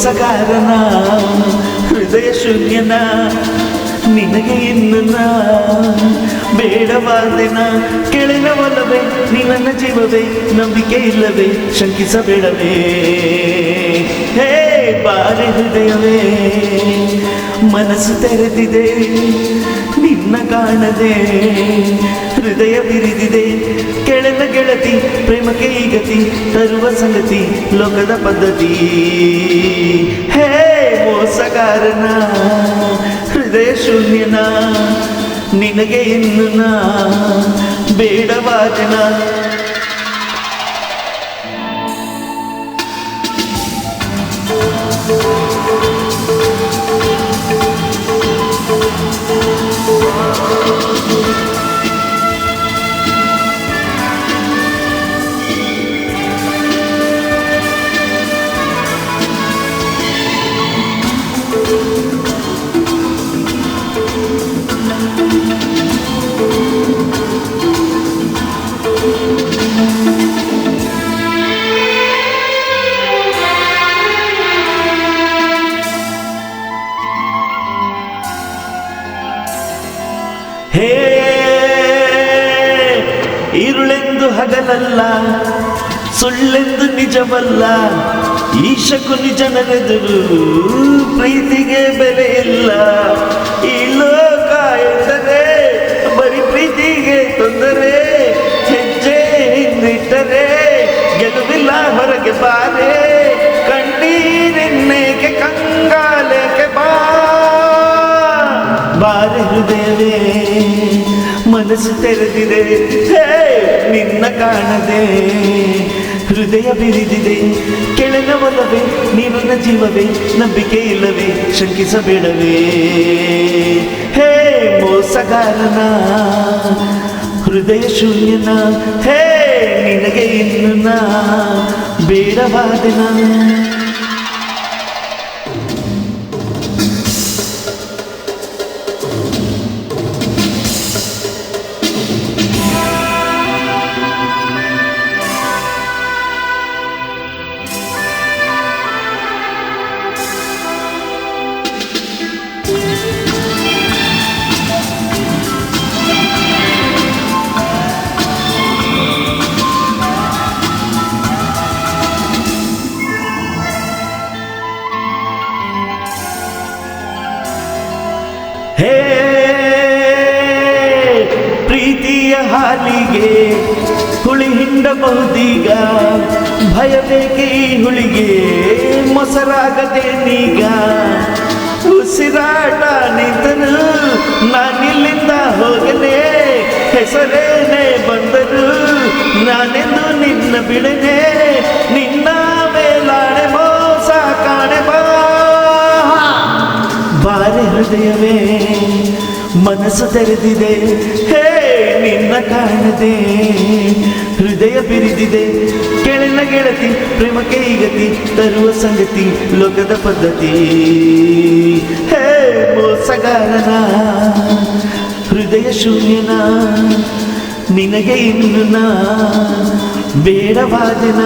ಮೋಸಗಾರನ ಹೃದಯ ಶೂನ್ಯನ ನಿನಗೆ ಇನ್ನು ನಾ ಬೇಡವಾದೆನ ಕೆಳನ ಒಲವೇ ನೀ ನನ್ನ ಜೀವವೇ ನಂಬಿಕೆ ಇಲ್ಲವೇ ಶಂಕಿಸಬೇಡವೇ ಹೇ ಬಾರಿ ಹೃದಯವೇ ಮನಸ್ಸು ತೆರೆದಿದೆ ನಿನ್ನ ಕಾಣದೆ ಹೃದಯ ಬಿರಿದಿದೆ ಕೆಳನ ಗೆಳತಿ ಪ್ರೇಮಕ್ಕೆ ಈ ಗತಿ ತರುವ ಸಂಗತಿ ಲೋಕದ ಪದ್ಧತಿ ಹೇ ಮೋಸಗಾರನ ಹೃದಯ ಶೂನ್ಯನ ನಿನಗೆ ಇನ್ನು ನಾ ಬೇಡವಾದನ ಹೇ ഇരുಳೆಂದು ಹಗಲಲ್ಲ ಸುಳ್ಳೆಂದು ನಿಜವಲ್ಲ ಈಶಕು ನಿಜನೆದುರು ಪ್ರೀತಿಗೆ ಬೆಲೆ ಇಲ್ಲ ಈ ಲೋಕ ಎಂದರೆ ಬರೀ ಪ್ರೀತಿಗೆ ತೊಂದರೆ ಹೆಜ್ಜೆ ಹಿಂದಿಟ್ಟರೆ ಗೆಲುವಿಲ್ಲ ಹೊರಗೆ ಬಾರೆ ಕಣ್ಣೀರಿನ್ನೇಕೆ ಕಂಗಾಲೇಕೆ ಬಾರೆ ಹೃದಯವೇ ಮನಸ್ಸು ತೆರೆದಿದೆ ಹೇ ನಿನ್ನ ಕಾಣದೆ ಹೃದಯ ಬಿರಿದಿದೆ ಕೆಳನ ಒಲವೇ ನೀ ನನ್ನ ಜೀವವೇ ನಂಬಿಕೆ ಇಲ್ಲವೇ ಶಂಕಿಸಬೇಡವೇ ಹೇ ಮೋಸಗಾರನ ಹೃದಯ ಶೂನ್ಯನ ಹೇ ನಿನಗೆ ಇನ್ನು ನಾ ಬೇಡವಾದೆನ ಹೇ ಪ್ರೀತಿಯ ಹಾಲಿಗೆ ಹುಳಿ ಹಿಂಡಬಹುದೀಗ ಭಯ ಬೇಕೆ ಈ ಹುಳಿಗೆ ಮೊಸರಾಗದೆ ನೀಗ ಉಸಿರಾಟ ನಿಂತನು ನಾನಿಲ್ಲಿಂದ ಹೋಗಲೇ ಹೆಸರೇನೆ ಬಂದರು ನಾನೆಂದು ನಿನ್ನ ಬಿಡನೆ ನಿನ್ನ ಮೇಲಾಣೆ ಮೋಸ ಕಾಣೆ ಬಾರೆ ಹೃದಯವೇ ಮನಸ್ಸು ತೆರೆದಿದೆ ಹೇ ನಿನ್ನ ಕಾಣದೆ ಹೃದಯ ಬಿರಿದಿದೆ ಕೆಳನ ಗೆಳತಿ ಪ್ರೇಮಕ್ಕೆ ಈ ಗತಿ ತರುವ ಸಂಗತಿ ಲೋಕದ ಪದ್ಧತಿ ಹೇ ಮೋಸಗಾರನ ಹೃದಯ ಶೂನ್ಯನ ನಿನಗೆ ಇನ್ನು ನಾ ಬೇಡವಾದೆನ